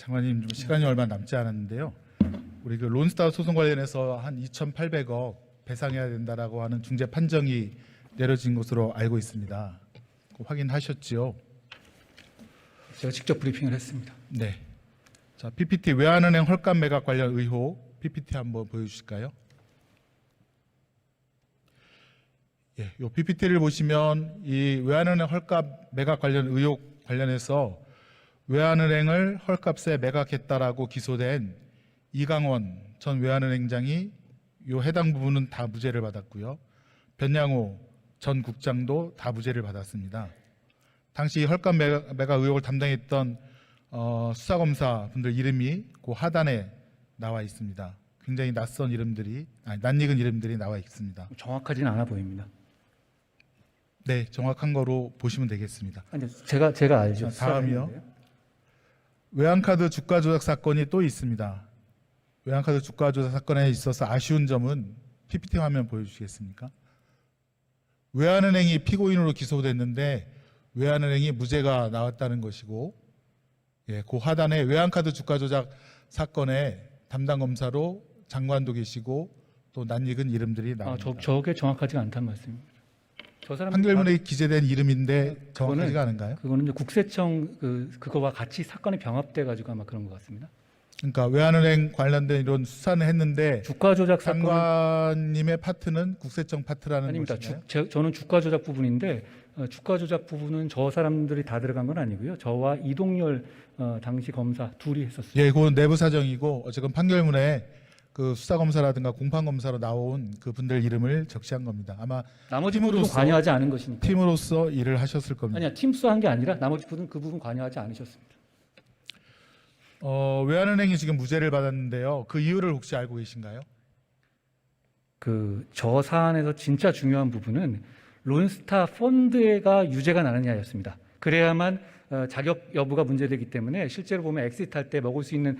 장관님 좀 시간이 얼마 남지 않았는데요. 우리 그 론스타 소송 관련해서 한 2,800억 배상해야 된다라고 하는 중재 판정이 내려진 것으로 알고 있습니다. 확인하셨지요? 제가 직접 브리핑을 했습니다. 네. 자, PPT 외환은행 헐값 매각 관련 의혹 PPT 한번 보여주실까요? 예, 이 PPT를 보시면 이 외환은행 헐값 매각 관련 의혹 관련해서 외환은행을 헐값에 매각했다라고 기소된 이강원 전 외환은행장이 이 해당 부분은 다 무죄를 받았고요. 변양호 전 국장도 다 무죄를 받았습니다. 당시 헐값 매각 의혹을 담당했던 수사검사 분들 이름이 그 하단에 나와 있습니다. 굉장히 낯선 이름들이, 낯익은 이름들이 나와 있습니다. 정확하지는 않아 보입니다. 네, 정확한 거로 보시면 되겠습니다. 아니, 제가 알죠. 자, 다음이요. 외환카드 주가 조작 사건이 또 있습니다. 외환카드 주가 조작 사건에 있어서 아쉬운 점은 PPT 화면 보여주시겠습니까? 외환은행이 피고인으로 기소됐는데 외환은행이 무죄가 나왔다는 것이고, 예, 그 하단에 외환카드 주가 조작 사건의 담당 검사로 장관도 계시고 또 낯익은 이름들이 나옵니다. 저게 정확하지가 않다는 말씀입니다. 저 사람 판결문에 기재된 이름인데 정확하지가 않은가요? 그거는 이제 국세청 그거와 같이 사건이 병합돼 가지고 아마 그런 것 같습니다. 그러니까 외환은행 관련된 이런 수사는 했는데 주가 조작 사건 장관님의 파트는 국세청 파트라는 아닙니다. 것인가요? 저는 주가 조작 부분인데 주가 조작 부분은 저 사람들이 다 들어간 건 아니고요. 저와 이동열 당시 검사 둘이 했었어요. 예, 그건 내부 사정이고 어쨌든 판결문에 그 수사 검사라든가 공판 검사로 나온 그 분들 이름을 적시한 겁니다. 아마 나머지 부분은 관여하지 않은 것이니까. 팀으로서 일을 하셨을 겁니다. 아니야, 팀 수사한 게 아니라 나머지 부분 그 부분 관여하지 않으셨습니다. 외환은행이 지금 무죄를 받았는데요. 그 이유를 혹시 알고 계신가요? 저 사안에서 진짜 중요한 부분은 론스타 펀드가 유죄가 나느냐였습니다. 그래야만 자격 여부가 문제되기 때문에 실제로 보면 엑시트할 때 먹을 수 있는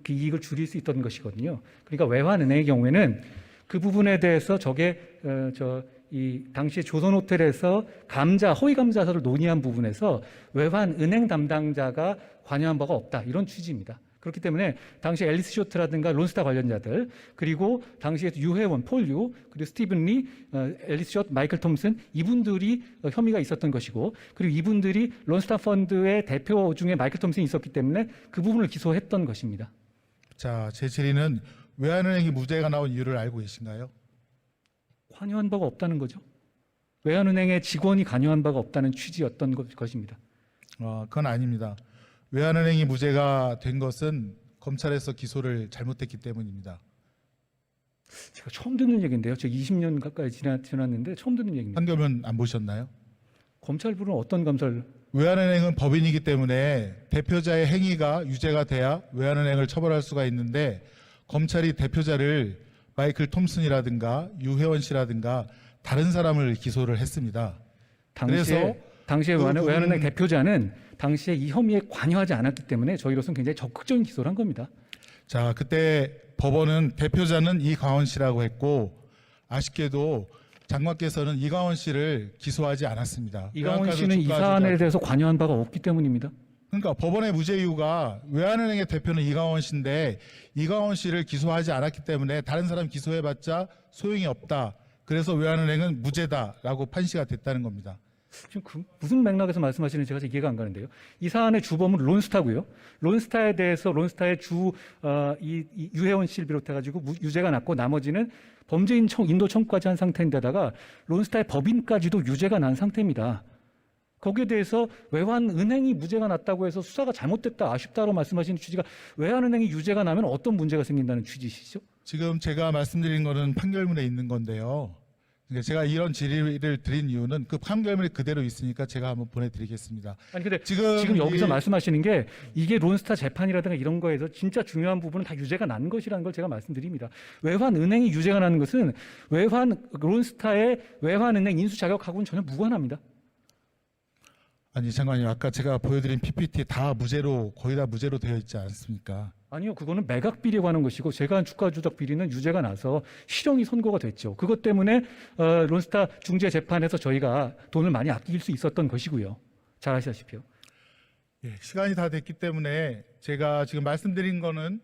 그 이익을 줄일 수 있던 것이거든요. 그러니까 외환은행의 경우에는 그 부분에 대해서 이 당시 조선호텔에서 허위 감자서를 논의한 부분에서 외환은행 담당자가 관여한 바가 없다, 이런 취지입니다. 그렇기 때문에 당시 앨리스 쇼트라든가 론스타 관련자들, 그리고 당시에 유해원, 폴유, 그리고 스티븐 리, 앨리스 쇼트, 마이클 톰슨, 이분들이 혐의가 있었던 것이고, 그리고 이분들이 론스타 펀드의 대표 중에 마이클 톰슨이 있었기 때문에 그 부분을 기소했던 것입니다. 자, 제 질의는 외환은행이 무죄가 나온 이유를 알고 계신가요? 관여한 바가 없다는 거죠. 외환은행의 직원이 관여한 바가 없다는 취지였던 것입니다. 그건 아닙니다. 외환은행이 무죄가 된 것은 검찰에서 기소를 잘못했기 때문입니다. 제가 처음 듣는 얘기인데요. 제가 20년 가까이 지났는데 처음 듣는 얘기입니다. 판결문 안 보셨나요? 검찰부는 어떤 감사를? 외환은행은 법인이기 때문에 대표자의 행위가 유죄가 돼야 외환은행을 처벌할 수가 있는데 검찰이 대표자를 마이클 톰슨이라든가 유혜원 씨라든가 다른 사람을 기소를 했습니다. 당시에 외환은행 대표자는 당시에 이 혐의에 관여하지 않았기 때문에 저희로서는 굉장히 적극적인 기소를 한 겁니다. 자, 그때 법원은 대표자는 이강원 씨라고 했고 아쉽게도 장관께서는 이강원 씨를 기소하지 않았습니다. 이강원 씨는 이 사안에 대해서 관여한 바가 없기 때문입니다. 그러니까 법원의 무죄 이유가 외환은행의 대표는 이강원 씨인데 이강원 씨를 기소하지 않았기 때문에 다른 사람 기소해봤자 소용이 없다. 그래서 외환은행은 무죄다라고 판시가 됐다는 겁니다. 지금 무슨 맥락에서 말씀하시는지 제가 이해가 안 가는데요. 이 사안의 주범은 론스타고요. 론스타에 대해서 론스타의 유혜원 씨를 비롯해가지고 유죄가 났고 나머지는 범죄인 인도 청구까지 한 상태인데다가 론스타의 법인까지도 유죄가 난 상태입니다. 거기에 대해서 외환은행이 무죄가 났다고 해서 수사가 잘못됐다, 아쉽다고 말씀하시는 취지가 외환은행이 유죄가 나면 어떤 문제가 생긴다는 취지시죠? 지금 제가 말씀드린 거는 판결문에 있는 건데요. 제가 이런 질의를 드린 이유는 그 판결문이 그대로 있으니까 제가 한번 보내드리겠습니다. 아니 근데 지금 여기서 말씀하시는 게 이게 론스타 재판이라든가 이런 거에서 진짜 중요한 부분은 다 유죄가 난 것이라는 걸 제가 말씀드립니다. 외환은행이 유죄가 나는 것은 론스타의 외환은행 인수 자격하고는 전혀 무관합니다. 아니 장관님, 아까 제가 보여드린 PPT 다 무죄로, 거의 다 무죄로 되어 있지 않습니까? 아니요, 그거는 매각 비리에 관한 것이고 제가 한 주가 조작 비리는 유죄가 나서 실형이 선고가 됐죠. 그것 때문에 론스타 중재 재판에서 저희가 돈을 많이 아낄 수 있었던 것이고요. 잘 아시다시피요. 예, 시간이 다 됐기 때문에 제가 지금 말씀드린 거는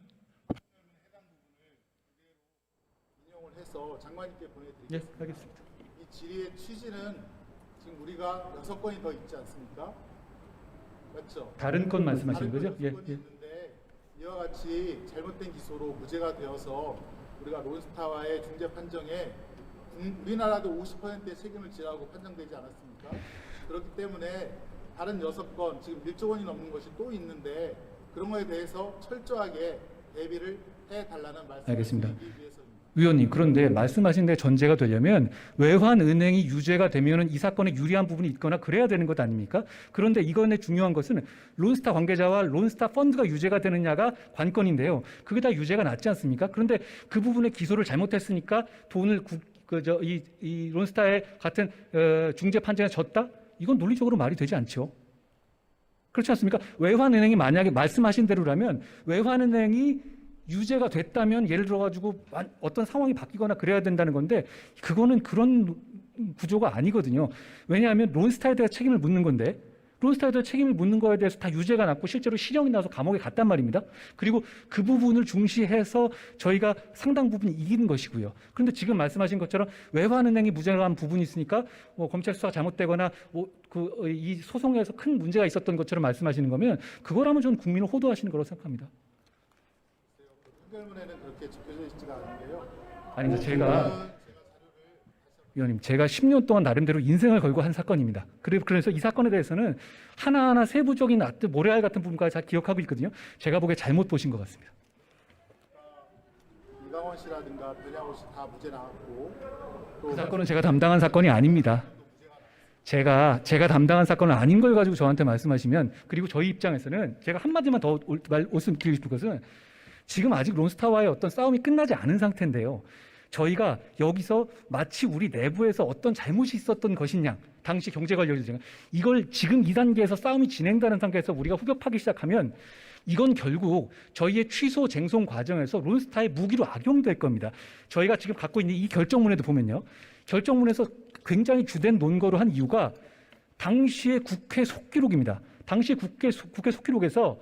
인용을 해서 장관님께 보내드리겠습니다. 예, 알겠습니다. 이 질의의 취지는 지금 우리가 6건이 더 있지 않습니까? 맞죠? 다른 건 말씀하시는 다른 거죠? 예, 6건이 예. 있는데 이와 같이 잘못된 기소로 무죄가 되어서 우리가 론스타와의 중재 판정에 우리나라도 50%의 책임을 지라고 판정되지 않았습니까? 그렇기 때문에 다른 6건, 지금 1조 원이 넘는 것이 또 있는데 그런 거에 대해서 철저하게 대비를 해달라는 말씀을 알겠습니다. 드리기 위해서입니다. 위원님, 그런데 말씀하신 데 전제가 되려면 외환은행이 유죄가 되면은 이 사건에 유리한 부분이 있거나 그래야 되는 것 아닙니까? 그런데 이건의 중요한 것은 론스타 관계자와 론스타 펀드가 유죄가 되느냐가 관건인데요. 그게 다 유죄가 났지 않습니까? 그런데 그 부분에 기소를 잘못했으니까 돈을 이 론스타의 같은 중재 판정에 졌다? 이건 논리적으로 말이 되지 않죠. 그렇지 않습니까? 외환은행이 만약에 말씀하신 대로라면 외환은행이 유죄가 됐다면 예를 들어가지고 어떤 상황이 바뀌거나 그래야 된다는 건데 그거는 그런 구조가 아니거든요. 왜냐하면 론스타에 대해 책임을 묻는 건데 론스타에 대해 책임을 묻는 거에 대해서 다 유죄가 났고 실제로 실형이 나서 감옥에 갔단 말입니다. 그리고 그 부분을 중시해서 저희가 상당 부분 이기는 것이고요. 그런데 지금 말씀하신 것처럼 외환은행이 무죄한 부분이 있으니까 검찰 수사가 잘못되거나 이 소송에서 큰 문제가 있었던 것처럼 말씀하시는 거면 그거라면 저는 국민을 호도하시는 거라고 생각합니다. 판결문에는 그렇게 적혀져 있지가 않은데요. 아닙니다. 위원님, 제가 10년 동안 나름대로 인생을 걸고 한 사건입니다. 그래서 이 사건에 대해서는 하나하나 세부적인 모래알 같은 부분까지 잘 기억하고 있거든요. 제가 보기에 잘못 보신 것 같습니다. 이강원 씨라든가 변양호 씨 다 무죄 나왔고 그 사건은 제가 담당한 사건이 아닙니다. 제가 담당한 사건은 아닌 걸 가지고 저한테 말씀하시면 그리고 저희 입장에서는 제가 한마디만 더 말씀드리고 싶은 것은 지금 아직 론스타와의 어떤 싸움이 끝나지 않은 상태인데요. 저희가 여기서 마치 우리 내부에서 어떤 잘못이 있었던 것이냐, 당시 경제관료들 이걸 지금 이 단계에서 싸움이 진행되는 단계에서 우리가 후벼파기 시작하면 이건 결국 저희의 취소 쟁송 과정에서 론스타의 무기로 악용될 겁니다. 저희가 지금 갖고 있는 이 결정문에도 보면요. 결정문에서 굉장히 주된 논거로 한 이유가 당시의 국회 속기록입니다. 당시 국회 속기록에서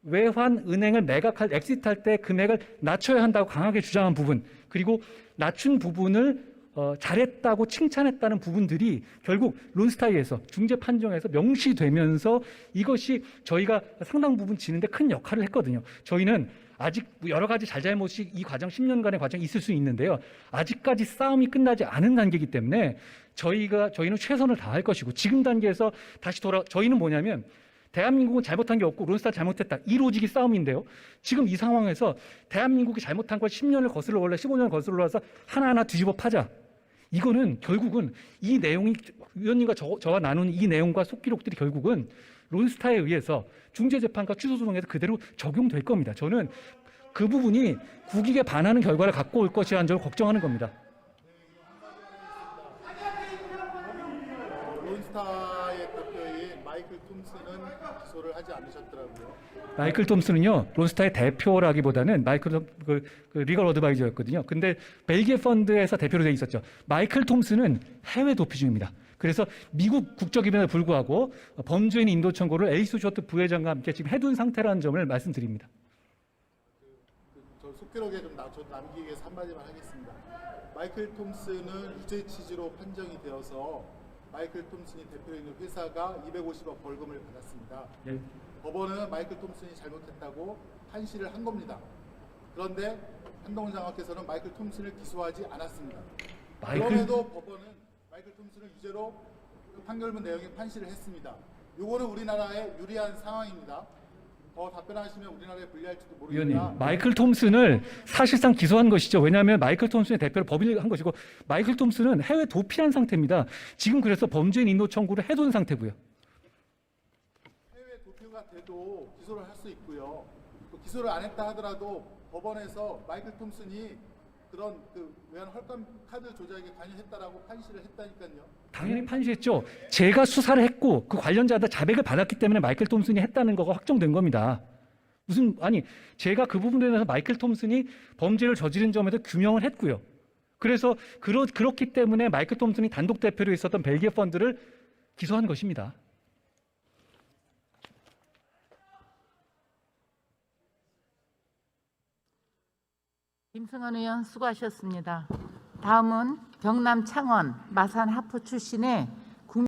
외환은행을 엑시트할 때 금액을 낮춰야 한다고 강하게 주장한 부분 그리고 낮춘 부분을 잘했다고 칭찬했다는 부분들이 결국 론스타에서 중재 판정에서 명시되면서 이것이 저희가 상당 부분 지는데 큰 역할을 했거든요. 저희는 아직 여러 가지 잘잘못이 이 과정 10년간의 과정이 있을 수 있는데요. 아직까지 싸움이 끝나지 않은 단계이기 때문에 저희는 최선을 다할 것이고 지금 단계에서 저희는 뭐냐면 대한민국은 잘못한 게 없고 론스타 잘못했다. 이 로직이 싸움인데요. 지금 이 상황에서 대한민국이 잘못한 걸 10년을 거슬러 올라 15년을 거슬러 올라서 하나하나 뒤집어 파자. 이거는 결국은 이 내용이 위원님과 저와 나눈 이 내용과 속기록들이 결국은 론스타에 의해서 중재재판과 취소소송에서 그대로 적용될 겁니다. 저는 그 부분이 국익에 반하는 결과를 갖고 올 것이라는 점을 걱정하는 겁니다. 론스타의 대표인 마이클 톰슨은 기소를 하지 않으셨더라고요. 마이클 톰슨은요 론스타의 대표라기보다는 그 리걸 어드바이저였거든요. 근데 벨기에 펀드에서 대표로 돼 있었죠. 마이클 톰슨은 해외 도피 중입니다. 그래서 미국 국적임에도 불구하고 범죄인 인도 청구를 에이스 쇼트 부회장과 함께 지금 해둔 상태라는 점을 말씀드립니다. 저 속기록에 좀 남기기 위해서 한마디만 하겠습니다. 마이클 톰슨은 유죄 취지로 판정이 되어서 마이클 톰슨이 대표인 회사가 250억 벌금을 받았습니다. 예. 법원은 마이클 톰슨이 잘못했다고 판시를 한 겁니다. 그런데 한동훈 장관께서는 마이클 톰슨을 기소하지 않았습니다. 그럼에도 법원은 마이클 톰슨을 유죄로 판결문 내용에 판시를 했습니다. 이거는 우리나라에 유리한 상황입니다. 더 답변하시면 우리나라에 불리할지도 모르겠다. 위원님, 마이클 톰슨을 사실상 기소한 것이죠. 왜냐하면 마이클 톰슨의 대표를 법인을 한 것이고 마이클 톰슨은 해외 도피한 상태입니다. 지금 그래서 범죄인 인도 청구를 해둔 상태고요. 해외 도피가 돼도 기소를 할 수 있고요. 또 기소를 안 했다 하더라도 법원에서 마이클 톰슨이 그런 외환 헐감 카드 조작에 관여했다라고 판시를 했다니까요. 당연히 판시했죠. 제가 수사를 했고 그 관련자들 자백을 받았기 때문에 마이클 톰슨이 했다는 거가 확정된 겁니다. 제가 그 부분에 대해서 마이클 톰슨이 범죄를 저지른 점에도 규명을 했고요. 그래서 그렇기 때문에 마이클 톰슨이 단독 대표로 있었던 벨기에 펀드를 기소한 것입니다. 김승원 의원 수고하셨습니다. 다음은 경남 창원 마산 하포 출신의